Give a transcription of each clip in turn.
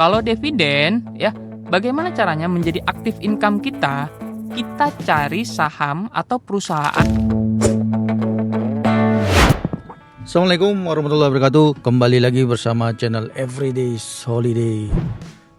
Kalau dividen ya, bagaimana caranya menjadi aktif income kita? Kita cari saham atau perusahaan. Assalamualaikum warahmatullahi wabarakatuh. Kembali lagi bersama channel Everyday's Holiday.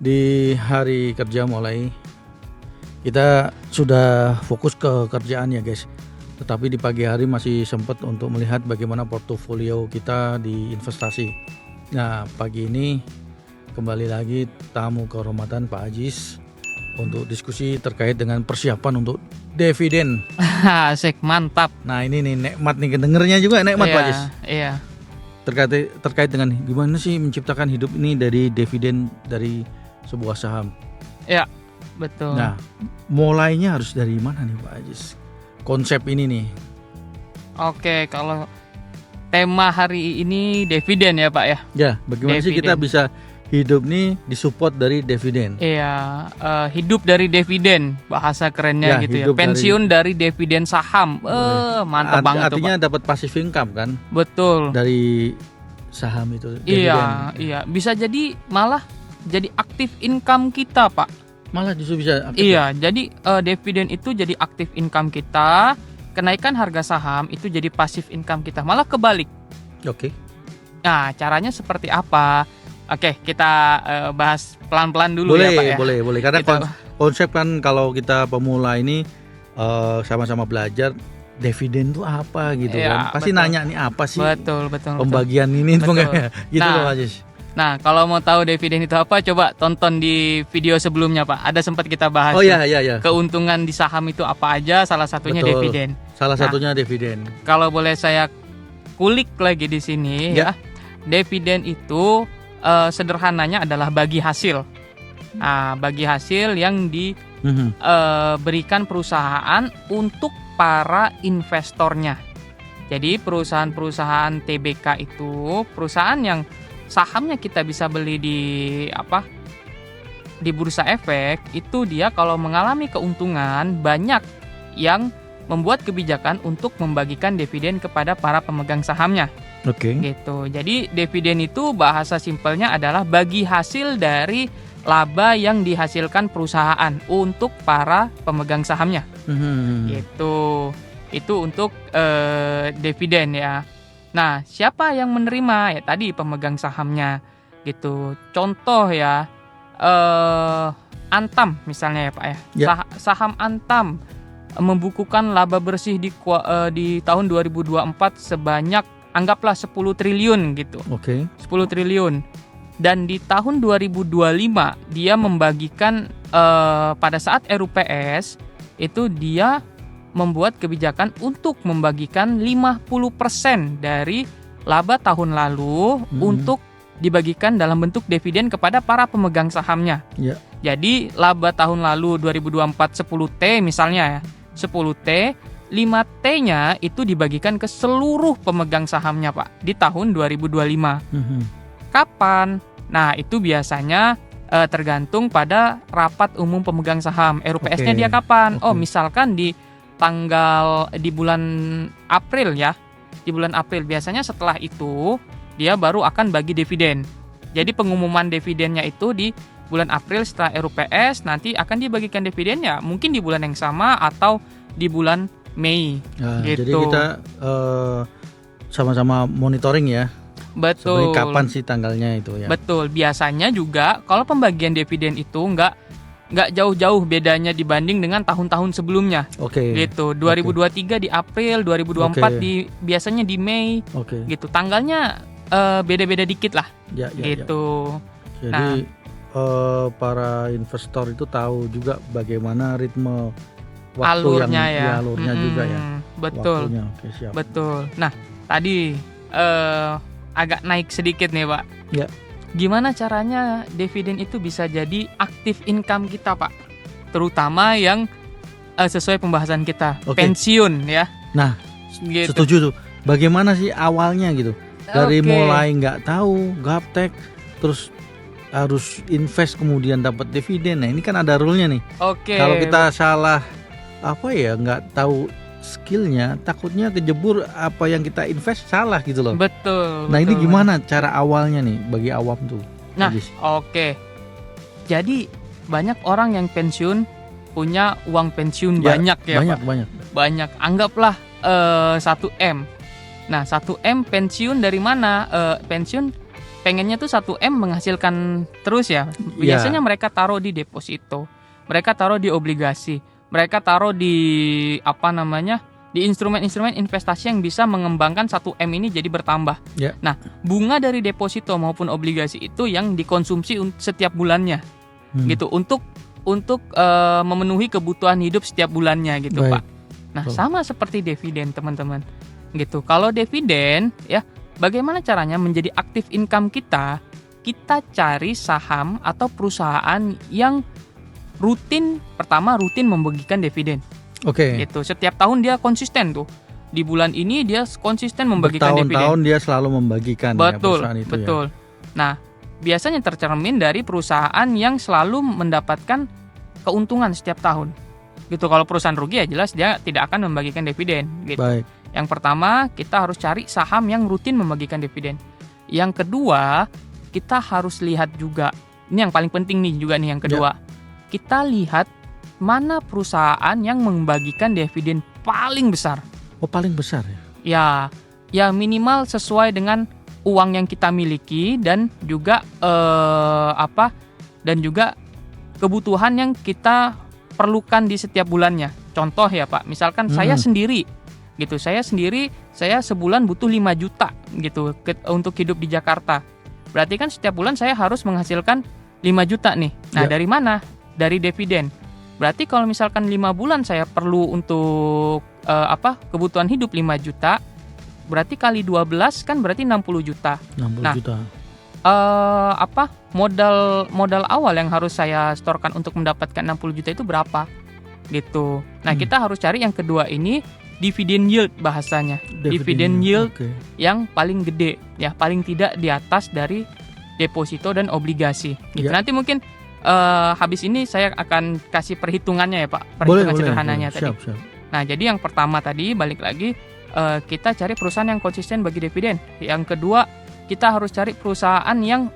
Di hari kerja mulai kita sudah fokus ke kerjaan ya guys. Tetapi di pagi hari masih sempat untuk melihat bagaimana portofolio kita di investasi. Nah, pagi ini kembali lagi tamu kehormatan Pak Ajis untuk diskusi terkait dengan persiapan untuk dividen. Asik, mantap. Nah, ini nih nikmat nih, dengernya juga nikmat Pak Ajis. Iya. Terkait dengan gimana sih menciptakan hidup ini dari dividen dari sebuah saham. Iya, betul. Nah, mulainya harus dari mana nih Pak Ajis? Konsep ini nih. Oke, kalau tema hari ini dividen ya Pak ya. Ya, bagaimana sih kita bisa hidup nih disupport dari dividen? Iya, hidup dari dividen, bahasa kerennya Ya, gitu ya. hidup Pensiun dari dividen saham. Mantap banget tuh Pak. Artinya dapat passive income kan Betul. dari saham itu. Dividen. Iya. Bisa jadi malah jadi aktif income kita Pak. Malah justru bisa aktif. Iya, jadi dividen itu jadi aktif income kita, kenaikan harga saham itu jadi pasif income kita, malah kebalik. Oke. Nah, caranya seperti apa? Oke, kita bahas pelan-pelan dulu ya Pak ya. Boleh. Karena Gitu. konsep kan kalau kita pemula ini sama-sama belajar dividen itu apa gitu Iya, kan. Pasti betul. nanya nih apa sih Betul. pembagian ini Betul. gitu Nah, loh Ajis. Nah, kalau mau tahu dividen itu apa, coba tonton di video sebelumnya Pak. Ada sempat kita bahas. Oh tuh. iya. Keuntungan di saham itu apa aja, salah satunya Betul. dividen. Salah satunya dividen. Kalau boleh saya kulik lagi di sini ya. Dividen itu sederhananya adalah bagi hasil. Nah, bagi hasil yang diberikan perusahaan untuk para investornya. Jadi perusahaan-perusahaan TBK itu perusahaan yang sahamnya kita bisa beli di bursa efek, itu dia kalau mengalami keuntungan banyak yang membuat kebijakan untuk membagikan dividen kepada para pemegang sahamnya. Oke. Gitu. Jadi dividen itu bahasa simpelnya adalah bagi hasil dari laba yang dihasilkan perusahaan untuk para pemegang sahamnya. Gitu. Itu untuk dividen ya. Nah, siapa yang menerima? Ya tadi pemegang sahamnya gitu. Contoh ya, Antam misalnya ya Pak ya. Saham Antam membukukan laba bersih di tahun 2024 sebanyak anggaplah 10 triliun gitu. Oke. 10 triliun. Dan di tahun 2025 dia membagikan pada saat RUPS itu dia membuat kebijakan untuk membagikan 50% dari laba tahun lalu untuk dibagikan dalam bentuk dividen kepada para pemegang sahamnya. Ya. Jadi laba tahun lalu 2024 10T misalnya ya. 10T, 5T-nya itu dibagikan ke seluruh pemegang sahamnya Pak di tahun 2025. Kapan? Nah, itu biasanya tergantung pada rapat umum pemegang saham. RUPS-nya dia kapan? Oh, misalkan di bulan April ya. Di bulan April biasanya setelah itu dia baru akan bagi dividen. Jadi pengumuman dividennya itu di bulan April setelah RUPS, nanti akan dibagikan dividennya mungkin di bulan yang sama atau di bulan Mei. Nah, gitu. Jadi kita sama-sama monitoring ya. Betul. Sebenarnya kapan sih tanggalnya itu ya? Betul. Biasanya juga kalau pembagian dividen itu nggak jauh-jauh bedanya dibanding dengan tahun-tahun sebelumnya. Oke. Gitu. 2023 di April, 2024 biasanya di Mei. Oke. Gitu. Tanggalnya beda-beda dikit lah. Ya. Gitu. Jadi para investor itu tahu juga bagaimana ritme waktu alurnya alurnya juga ya. Betul. Waktunya. Oke, siap. Betul. Nah, tadi agak naik sedikit nih, Pak. Ya. Gimana caranya dividen itu bisa jadi aktif income kita, Pak? Terutama yang sesuai pembahasan kita, pensiun ya. Nah, gitu. Setuju tuh. Bagaimana sih awalnya gitu? Dari mulai nggak tahu, gaptek, terus harus invest kemudian dapat dividen. Nah, ini kan ada rule-nya nih. Kalau kita salah nggak tahu skillnya, takutnya kejebur apa yang kita invest salah gitu loh. Betul. Nah, ini gimana cara awalnya nih bagi awam tuh? Nah, oke. Jadi banyak orang yang pensiun punya uang pensiun Ya, banyak ya Pak. banyak. Anggaplah 1M. Nah 1M pensiun dari mana? Pensiun pengennya tuh 1M menghasilkan terus ya. Biasanya mereka taruh di deposito, mereka taruh di obligasi, mereka taruh di di instrumen-instrumen investasi yang bisa mengembangkan 1M ini jadi bertambah. Ya. Nah, bunga dari deposito maupun obligasi itu yang dikonsumsi setiap bulannya, gitu, untuk memenuhi kebutuhan hidup setiap bulannya, gitu, Baik. Pak. Nah, sama seperti dividen, teman-teman, gitu. Kalau dividen, ya, bagaimana caranya menjadi aktif income kita? Kita cari saham atau perusahaan yang rutin membagikan dividen. Oke. Gitu. Setiap tahun dia konsisten tuh. Di bulan ini dia konsisten membagikan dividen. Bertahun-tahun dia selalu membagikan perusahaan itu. Betul. Nah, biasanya tercermin dari perusahaan yang selalu mendapatkan keuntungan setiap tahun. Gitu. Kalau perusahaan rugi ya jelas dia tidak akan membagikan dividen, gitu. Baik. Yang pertama, kita harus cari saham yang rutin membagikan dividen. Yang kedua, kita harus lihat juga, ini yang paling penting nih juga nih yang kedua. Kita lihat mana perusahaan yang membagikan dividen paling besar. Oh, paling besar ya? Ya minimal sesuai dengan uang yang kita miliki dan juga kebutuhan yang kita perlukan di setiap bulannya. Contoh ya Pak, misalkan saya sendiri saya sebulan butuh 5 juta gitu untuk hidup di Jakarta. Berarti kan setiap bulan saya harus menghasilkan 5 juta nih. Nah, dari mana? Dari dividen. Berarti kalau misalkan 5 bulan saya perlu untuk kebutuhan hidup 5 juta, berarti kali 12 kan berarti 60 juta. 60 juta. Modal awal yang harus saya setorkan untuk mendapatkan 60 juta itu berapa? Gitu. Nah, kita harus cari yang kedua ini, dividen yield bahasanya. Dividen yield yang paling gede, ya, paling tidak di atas dari deposito dan obligasi. Gitu. Nanti mungkin habis ini saya akan kasih perhitungannya ya Pak, perhitungan sederhananya tadi. Siap. Nah, jadi yang pertama tadi balik lagi kita cari perusahaan yang konsisten bagi dividen. Yang kedua, kita harus cari perusahaan yang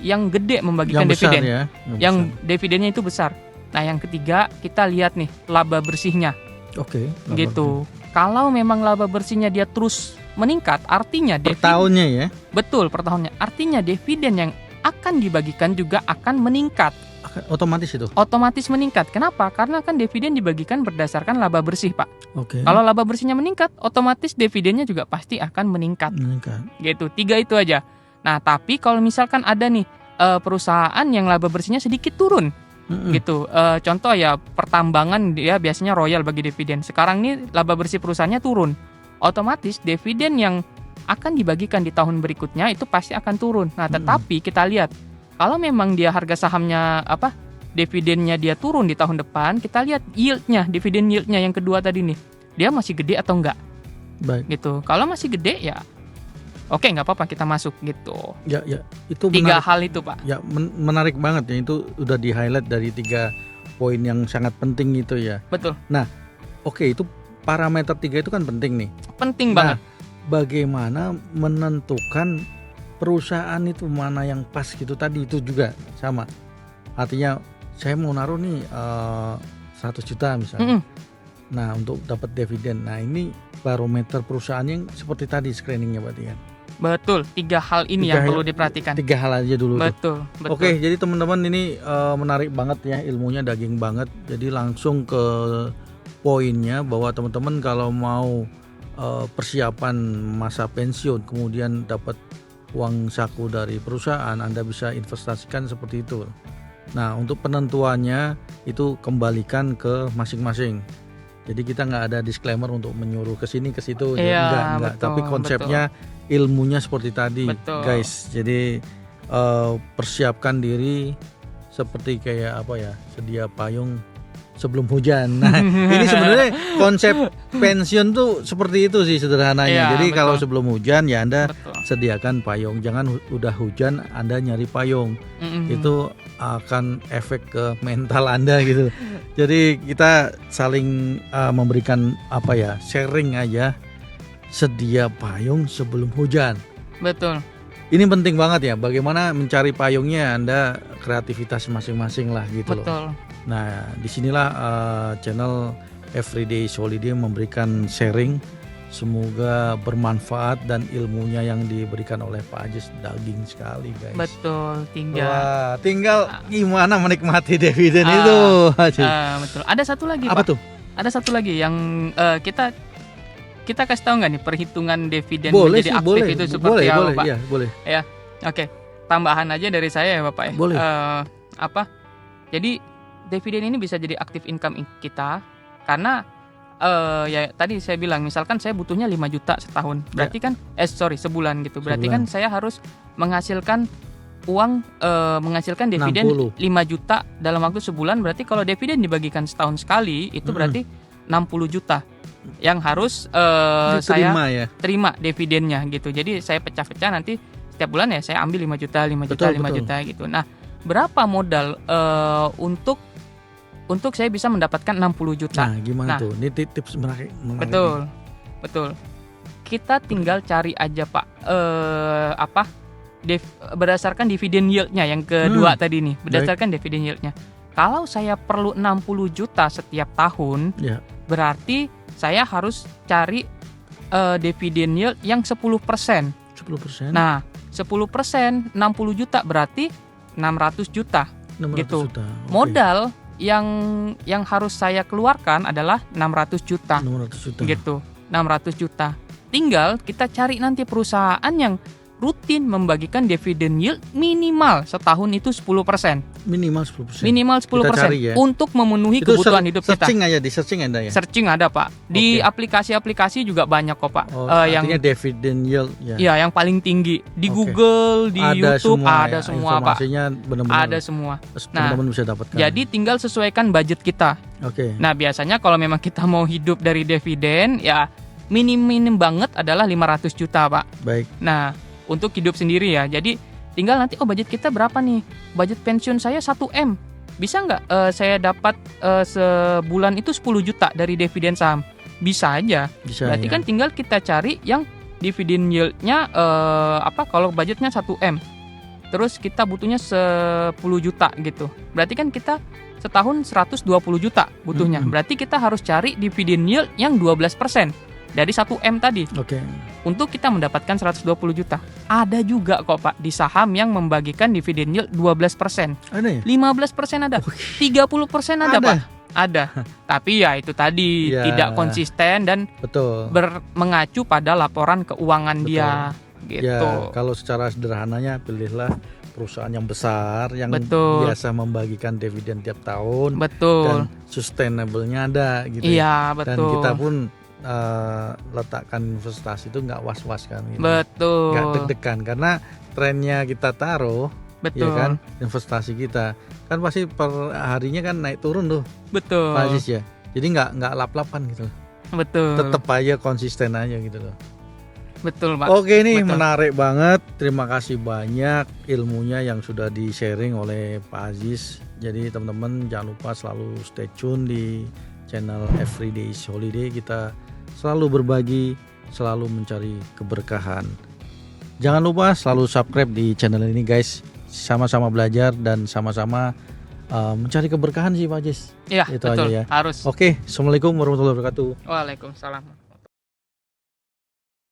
yang gede membagikan dividen. Yang dividennya itu besar. Nah, yang ketiga, kita lihat nih laba bersihnya. Oke. Gitu. Kalau memang laba bersihnya dia terus meningkat, artinya per tahunnya ya. Betul, per tahunnya. Artinya dividen yang akan dibagikan juga akan meningkat. Otomatis itu? Otomatis meningkat. Kenapa? Karena kan dividen dibagikan berdasarkan laba bersih, Pak. Oke. Kalau laba bersihnya meningkat, otomatis dividennya juga pasti akan meningkat. Gitu, 3 itu aja. Nah, tapi kalau misalkan ada nih perusahaan yang laba bersihnya sedikit turun, gitu. Contoh ya, pertambangan dia biasanya royal bagi dividen. Sekarang nih laba bersih perusahaannya turun. Otomatis dividen yang akan dibagikan di tahun berikutnya itu pasti akan turun. Nah, tetapi kita lihat kalau memang dia harga sahamnya dividennya dia turun di tahun depan, kita lihat yieldnya, dividen yieldnya yang kedua tadi nih, dia masih gede atau enggak? Baik. Gitu. Kalau masih gede ya, oke, nggak apa-apa kita masuk gitu. Ya, itu 3 hal itu Pak. Ya, menarik banget ya, itu udah di highlight dari 3 poin yang sangat penting itu ya. Betul. Nah, oke, itu parameter 3 itu kan penting nih. Penting banget. Bagaimana menentukan perusahaan itu mana yang pas gitu tadi, itu juga sama. Artinya saya mau naruh nih 100 juta misalnya. Nah, untuk dapat dividen. Nah, ini barometer perusahaan yang seperti tadi screeningnya berarti kan. Betul, 3 hal ini yang perlu diperhatikan. 3 hal aja dulu. Betul. Oke, jadi teman-teman ini menarik banget ya, ilmunya daging banget. Jadi langsung ke poinnya bahwa teman-teman kalau mau persiapan masa pensiun kemudian dapat uang saku dari perusahaan, Anda bisa investasikan seperti itu. Nah, untuk penentuannya itu kembalikan ke masing-masing. Jadi kita nggak ada disclaimer untuk menyuruh ke sini ke situ, enggak. Betul, tapi konsepnya ilmunya seperti tadi, guys. Jadi persiapkan diri seperti kayak sedia payung sebelum hujan. Nah, ini sebenarnya konsep pensiun tuh seperti itu sih sederhananya. Jadi kalau sebelum hujan ya Anda sediakan payung. Jangan udah hujan Anda nyari payung. Itu akan efek ke mental Anda gitu. Jadi kita saling memberikan sharing aja. Sedia payung sebelum hujan. Betul. Ini penting banget ya, bagaimana mencari payungnya Anda kreativitas masing-masing lah gitu loh. Betul. Nah, disinilah channel Everyday Holiday memberikan sharing. Semoga bermanfaat dan ilmunya yang diberikan oleh Pak Ajis daging sekali guys. Betul, Tinggal gimana menikmati dividen itu. Betul. Ada satu lagi Apa Pak. tuh? Ada satu lagi yang kita kasih tahu nggak nih perhitungan dividen Boleh menjadi sih, aktif boleh. itu seperti apa Pak? Iya, boleh. Ya, oke. Tambahan aja dari saya ya Bapak ya. Boleh. Jadi dividen ini bisa jadi aktif income kita karena ya tadi saya bilang misalkan saya butuhnya 5 juta setahun. Berarti kan sebulan gitu. Berarti kan saya harus menghasilkan uang menghasilkan dividen 60. 5 juta dalam waktu sebulan. Berarti kalau dividen dibagikan setahun sekali itu berarti 60 juta yang harus saya terima dividennya gitu. Jadi saya pecah-pecah nanti setiap bulan ya saya ambil 5 juta, 5 juta, betul, 5 juta gitu. Nah, berapa modal untuk saya bisa mendapatkan 60 juta? Nah, gimana tuh? Ini tips menarik. Betul. Kita tinggal cari aja Pak berdasarkan dividen yield-nya yang kedua tadi nih, berdasarkan dividen yield-nya. Kalau saya perlu 60 juta setiap tahun, berarti saya harus cari dividen yield yang 10%. 10%. Nah, 10% 60 juta berarti 600 juta. 600 gitu. juta. Okay. Modal yang harus saya keluarkan adalah 600 juta. 600 juta. Gitu. 600 juta. Tinggal kita cari nanti perusahaan yang rutin membagikan dividen yield minimal setahun itu 10%. Minimal 10%. Minimal 10% cari, ya? Untuk memenuhi itu kebutuhan hidup kita. Searching aja, di searching ada ya? Searching ada Pak. Di aplikasi-aplikasi juga banyak kok Pak. Artinya dividen yield ya. Iya, yang paling tinggi di Google, di ada YouTube semua, ada semua Pak. Informasinya benar-benar ada semua. teman-teman bisa dapatkan. Jadi tinggal sesuaikan budget kita. Oke. Nah, biasanya kalau memang kita mau hidup dari dividen ya minim banget adalah 500 juta Pak. Baik. Nah, untuk hidup sendiri ya. Jadi tinggal nanti budget kita berapa nih? Budget pensiun saya 1M. Bisa nggak saya dapat sebulan itu 10 juta dari dividen saham? Bisa aja. Berarti kan tinggal kita cari yang dividen yield-nya kalau budgetnya 1M. Terus kita butuhnya 10 juta gitu. Berarti kan kita setahun 120 juta butuhnya. Berarti kita harus cari dividen yield yang 12% dari 1M tadi. Oke. Untuk kita mendapatkan 120 juta. Ada juga kok Pak di saham yang membagikan dividen yield 12%. Ada ya? 15% ada. 30% ada Pak. Ada. Tapi ya itu tadi tidak konsisten dan mengacu pada laporan keuangan dia gitu. Ya, kalau secara sederhananya pilihlah perusahaan yang besar yang biasa membagikan dividen tiap tahun. Dan sustainable-nya ada gitu. Iya, betul. Dan kita pun letakkan investasi itu nggak was-was kan gitu. Betul. Nggak deg-degan karena trennya kita taruh, ya kan, investasi kita kan pasti per harinya kan naik turun tuh. Betul. Pak Aziz ya. Jadi nggak lap-lapan gitu. Betul. Tetap aja konsisten aja gitu loh. Betul Pak. Oke nih, menarik banget. Terima kasih banyak ilmunya yang sudah di-sharing oleh Pak Aziz. Jadi teman-teman jangan lupa selalu stay tune di channel Everyday Holiday. Kita selalu berbagi, selalu mencari keberkahan. Jangan lupa selalu subscribe di channel ini guys. Sama-sama belajar dan sama-sama mencari keberkahan sih Pak Aziz. Iya, itu betul. aja ya. Harus. Oke, assalamualaikum warahmatullahi wabarakatuh. Waalaikumsalam.